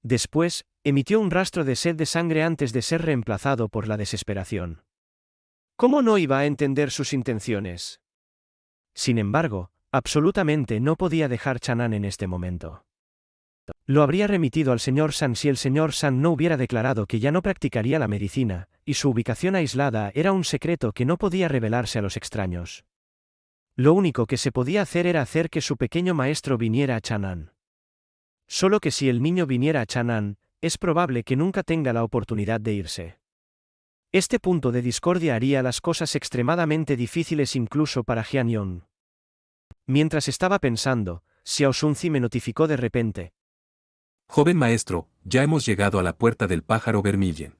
Después, emitió un rastro de sed de sangre antes de ser reemplazado por la desesperación. ¿Cómo no iba a entender sus intenciones? Sin embargo, absolutamente no podía dejar Chang'an en este momento. Lo habría remitido al señor San si el señor San no hubiera declarado que ya no practicaría la medicina, y su ubicación aislada era un secreto que no podía revelarse a los extraños. Lo único que se podía hacer era hacer que su pequeño maestro viniera a Chang'an. Solo que si el niño viniera a Chang'an, es probable que nunca tenga la oportunidad de irse. Este punto de discordia haría las cosas extremadamente difíciles incluso para Jian Yong. Mientras estaba pensando, Xiao Xunzi me notificó de repente. Joven maestro, ya hemos llegado a la puerta del pájaro Vermillen.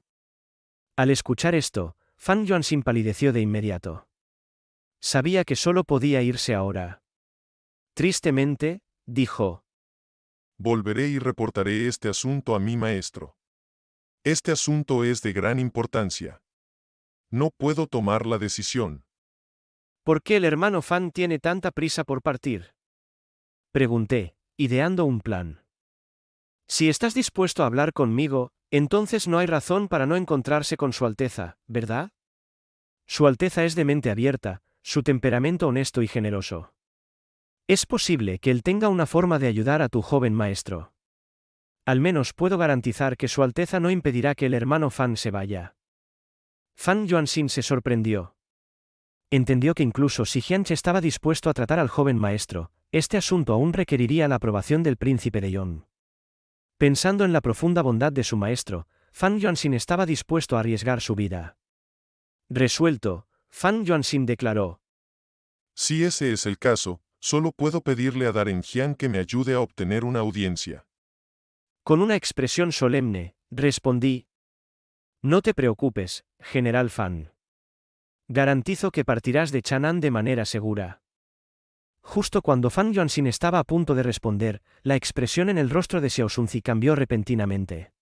Al escuchar esto, Fan Yuanxin palideció de inmediato. Sabía que solo podía irse ahora. Tristemente, dijo. Volveré y reportaré este asunto a mi maestro. Este asunto es de gran importancia. No puedo tomar la decisión. ¿Por qué el hermano Fan tiene tanta prisa por partir? Pregunté, ideando un plan. Si estás dispuesto a hablar conmigo, entonces no hay razón para no encontrarse con Su Alteza, ¿verdad? Su Alteza es de mente abierta, su temperamento honesto y generoso. Es posible que él tenga una forma de ayudar a tu joven maestro. Al menos puedo garantizar que Su Alteza no impedirá que el hermano Fan se vaya. Fan Yuanxin se sorprendió. Entendió que incluso si Jianche estaba dispuesto a tratar al joven maestro, este asunto aún requeriría la aprobación del príncipe de Yong. Pensando en la profunda bondad de su maestro, Fan Yuanxin estaba dispuesto a arriesgar su vida. Resuelto, Fan Yuanxin declaró. Si ese es el caso, solo puedo pedirle a Daren Jian que me ayude a obtener una audiencia. Con una expresión solemne, respondí. No te preocupes, General Fan. Garantizo que partirás de Chang'an de manera segura. Justo cuando Fan Yuanxin estaba a punto de responder, la expresión en el rostro de Xiao Xunzi cambió repentinamente.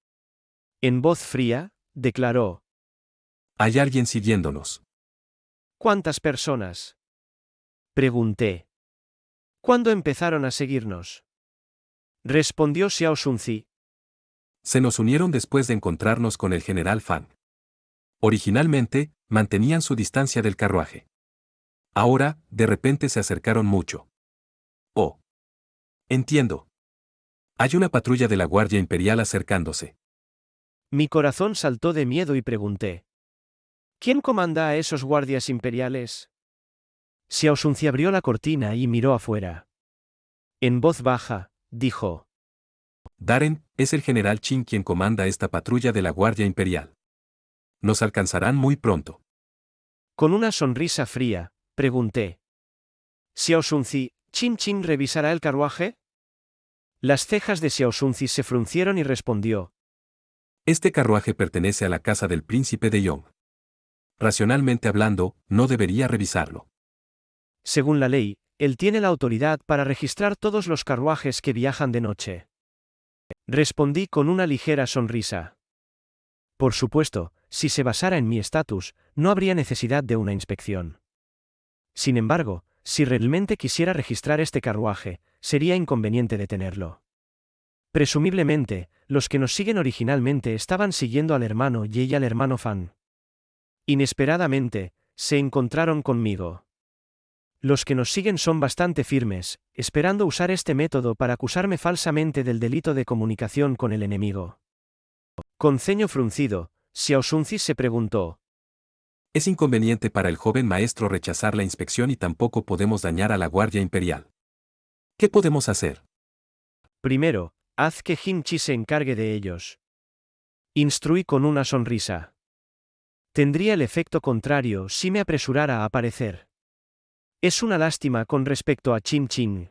En voz fría, declaró. Hay alguien siguiéndonos. ¿Cuántas personas? Pregunté. ¿Cuándo empezaron a seguirnos? Respondió Xiao Xunzi. Se nos unieron después de encontrarnos con el general Fang. Originalmente, mantenían su distancia del carruaje. Ahora, de repente se acercaron mucho. Oh. Entiendo. Hay una patrulla de la Guardia Imperial acercándose. Mi corazón saltó de miedo y pregunté: ¿quién comanda a esos guardias imperiales? Xiao Zunzi abrió la cortina y miró afuera. En voz baja, dijo: Darren, es el general Qin quien comanda esta patrulla de la Guardia Imperial. Nos alcanzarán muy pronto. Con una sonrisa fría, pregunté: Xiao Zunzi, ¿Qin revisará el carruaje? Las cejas de Xiao Zunzi se fruncieron y respondió: Este carruaje pertenece a la casa del príncipe de Yong. Racionalmente hablando, no debería revisarlo. según la ley, él tiene la autoridad para registrar todos los carruajes que viajan de noche. Respondí con una ligera sonrisa. Por supuesto, si se basara en mi estatus, no habría necesidad de una inspección. Sin embargo, si realmente quisiera registrar este carruaje, sería inconveniente detenerlo. Presumiblemente, los que nos siguen originalmente estaban siguiendo al hermano Ye y al hermano Fan. Inesperadamente, se encontraron conmigo. Los que nos siguen son bastante firmes, esperando usar este método para acusarme falsamente del delito de comunicación con el enemigo. Con ceño fruncido, Xiao Zunzi se preguntó: Es inconveniente para el joven maestro rechazar la inspección y tampoco podemos dañar a la Guardia Imperial. ¿Qué podemos hacer? primero, haz que Him-Chi se encargue de ellos. Instruí con una sonrisa. Tendría el efecto contrario si me apresurara a aparecer. Es una lástima con respecto a Qin.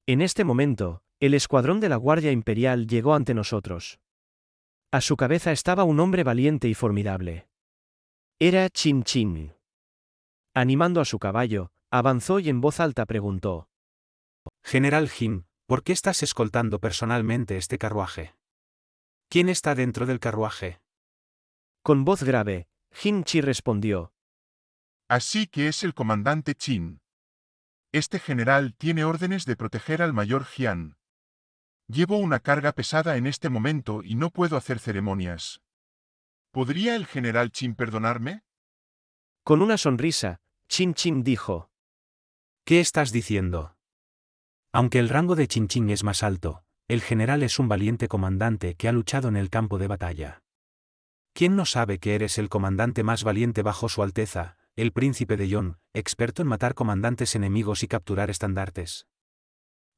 En este momento, el escuadrón de la Guardia Imperial llegó ante nosotros. A su cabeza estaba un hombre valiente y formidable. Era Qin. Animando a su caballo, avanzó y en voz alta preguntó: General Jin, ¿por qué estás escoltando personalmente este carruaje? ¿Quién está dentro del carruaje? Con voz grave, Him-Chi respondió: Así que es el comandante Qin. Este general tiene órdenes de proteger al mayor Jian. Llevo una carga pesada en este momento y no puedo hacer ceremonias. ¿Podría el general Qin perdonarme? Con una sonrisa, Qin dijo: ¿Qué estás diciendo? Aunque el rango de Qin es más alto, el general es un valiente comandante que ha luchado en el campo de batalla. ¿Quién no sabe que eres el comandante más valiente bajo su Alteza, el príncipe de Yon, experto en matar comandantes enemigos y capturar estandartes?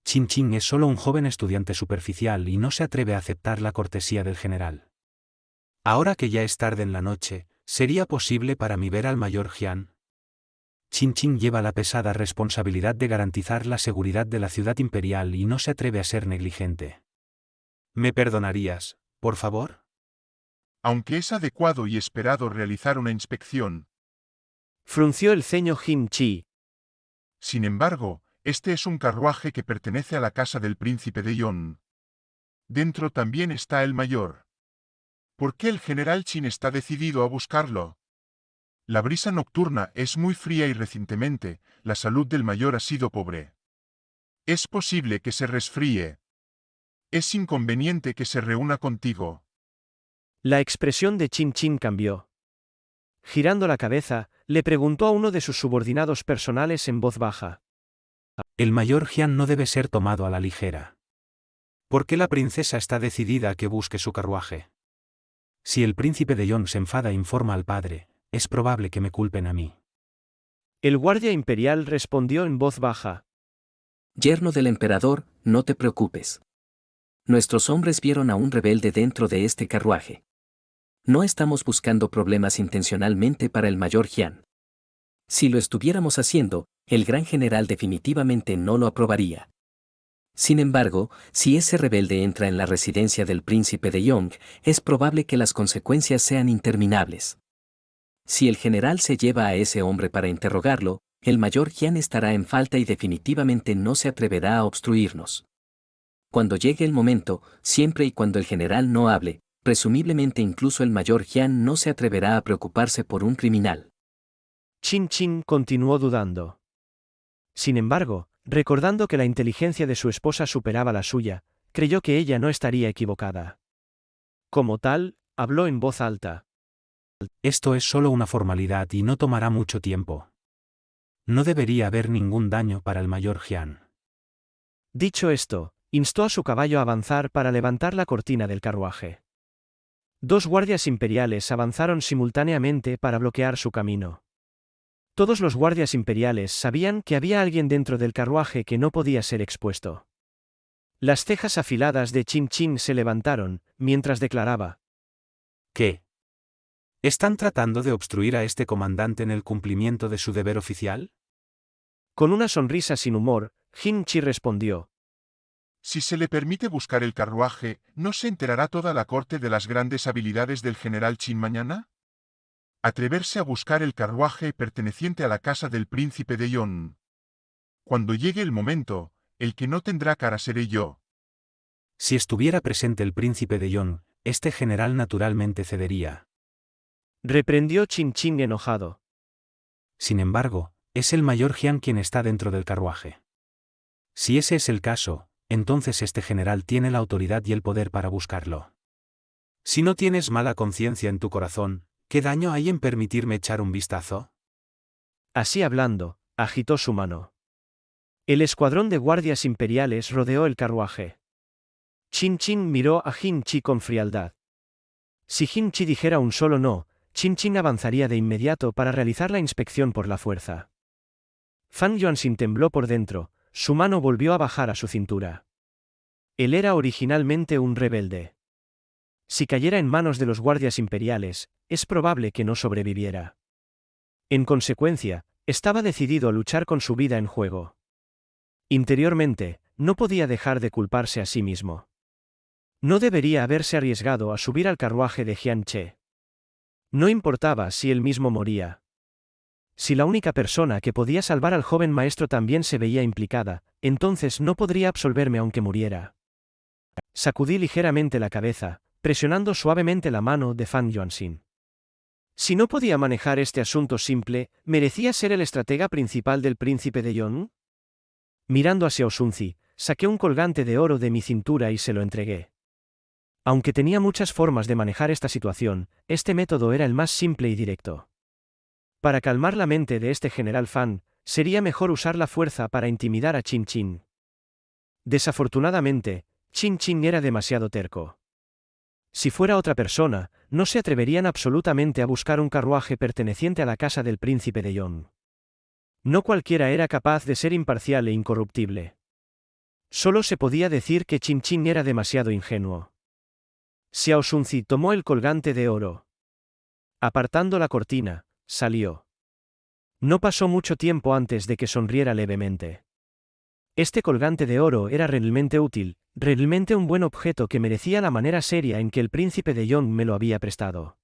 Qin es solo un joven estudiante superficial y no se atreve a aceptar la cortesía del general. Ahora que ya es tarde en la noche, ¿sería posible para mí ver al mayor Jian? Qin lleva la pesada responsabilidad de garantizar la seguridad de la ciudad imperial y no se atreve a ser negligente. ¿Me perdonarías, por favor? Aunque es adecuado y esperado realizar una inspección. Frunció el ceño Him-Chi. Sin embargo, este es un carruaje que pertenece a la casa del príncipe de Yon. Dentro también está el mayor. ¿Por qué el general Qin está decidido a buscarlo? La brisa nocturna es muy fría y recientemente, la salud del mayor ha sido pobre. Es posible que se resfríe. Es inconveniente que se reúna contigo. La expresión de Qin cambió. Girando la cabeza, le preguntó a uno de sus subordinados personales en voz baja: El mayor Jian no debe ser tomado a la ligera. ¿Por qué la princesa está decidida a que busque su carruaje? Si el príncipe de Yon se enfada e informa al padre, es probable que me culpen a mí. El guardia imperial respondió en voz baja: Yerno del emperador, no te preocupes. Nuestros hombres vieron a un rebelde dentro de este carruaje. No estamos buscando problemas intencionalmente para el mayor Jian. Si lo estuviéramos haciendo, el gran general definitivamente no lo aprobaría. Sin embargo, si ese rebelde entra en la residencia del príncipe de Yong, es probable que las consecuencias sean interminables. Si el general se lleva a ese hombre para interrogarlo, el mayor Jian estará en falta y definitivamente no se atreverá a obstruirnos. Cuando llegue el momento, siempre y cuando el general no hable, presumiblemente incluso el mayor Jian no se atreverá a preocuparse por un criminal. Qin continuó dudando. Sin embargo, recordando que la inteligencia de su esposa superaba la suya, creyó que ella no estaría equivocada. Como tal, habló en voz alta. Esto es solo una formalidad y no tomará mucho tiempo. No debería haber ningún daño para el mayor Jian. Dicho esto, instó a su caballo a avanzar para levantar la cortina del carruaje. 2 guardias imperiales avanzaron simultáneamente para bloquear su camino. Todos los guardias imperiales sabían que había alguien dentro del carruaje que no podía ser expuesto. Las cejas afiladas de Qin Qin se levantaron, mientras declaraba: ¿Qué? ¿Están tratando de obstruir a este comandante en el cumplimiento de su deber oficial? Con una sonrisa sin humor, Qin Chi respondió: Si se le permite buscar el carruaje, ¿no se enterará toda la corte de las grandes habilidades del general Qin mañana? Atreverse a buscar el carruaje perteneciente a la casa del príncipe de Yon. Cuando llegue el momento, el que no tendrá cara seré yo. Si estuviera presente el príncipe de Yon, este general naturalmente cedería. Reprendió Qin Qin enojado. Sin embargo, es el mayor Jian quien está dentro del carruaje. Si ese es el caso, entonces este general tiene la autoridad y el poder para buscarlo. Si no tienes mala conciencia en tu corazón, ¿qué daño hay en permitirme echar un vistazo? Así hablando, agitó su mano. El escuadrón de guardias imperiales rodeó el carruaje. Qin Qin miró a Qin Chi con frialdad. Si Qin Chi dijera un solo no, Qin Qin avanzaría de inmediato para realizar la inspección por la fuerza. Fan Yuanxin tembló por dentro, su mano volvió a bajar a su cintura. Él era originalmente un rebelde. Si cayera en manos de los guardias imperiales, es probable que no sobreviviera. En consecuencia, estaba decidido a luchar con su vida en juego. Interiormente, no podía dejar de culparse a sí mismo. No debería haberse arriesgado a subir al carruaje de Jian Che. No importaba si él mismo moría. Si la única persona que podía salvar al joven maestro también se veía implicada, entonces no podría absolverme aunque muriera. Sacudí ligeramente la cabeza, presionando suavemente la mano de Fan Yuanxin. Si no podía manejar este asunto simple, ¿merecía ser el estratega principal del príncipe de Yon? Mirando hacia Osunzi, saqué un colgante de oro de mi cintura y se lo entregué. Aunque tenía muchas formas de manejar esta situación, este método era el más simple y directo. Para calmar la mente de este general Fan, sería mejor usar la fuerza para intimidar a Qin Qin. Desafortunadamente, Qin Qin era demasiado terco. Si fuera otra persona, no se atreverían absolutamente a buscar un carruaje perteneciente a la casa del príncipe de Yon. No cualquiera era capaz de ser imparcial e incorruptible. Solo se podía decir que Qin Qin era demasiado ingenuo. Xiao Sunzi tomó el colgante de oro. Apartando la cortina, salió. No pasó mucho tiempo antes de que sonriera levemente. Este colgante de oro era realmente útil, realmente un buen objeto que merecía la manera seria en que el príncipe de Yon me lo había prestado.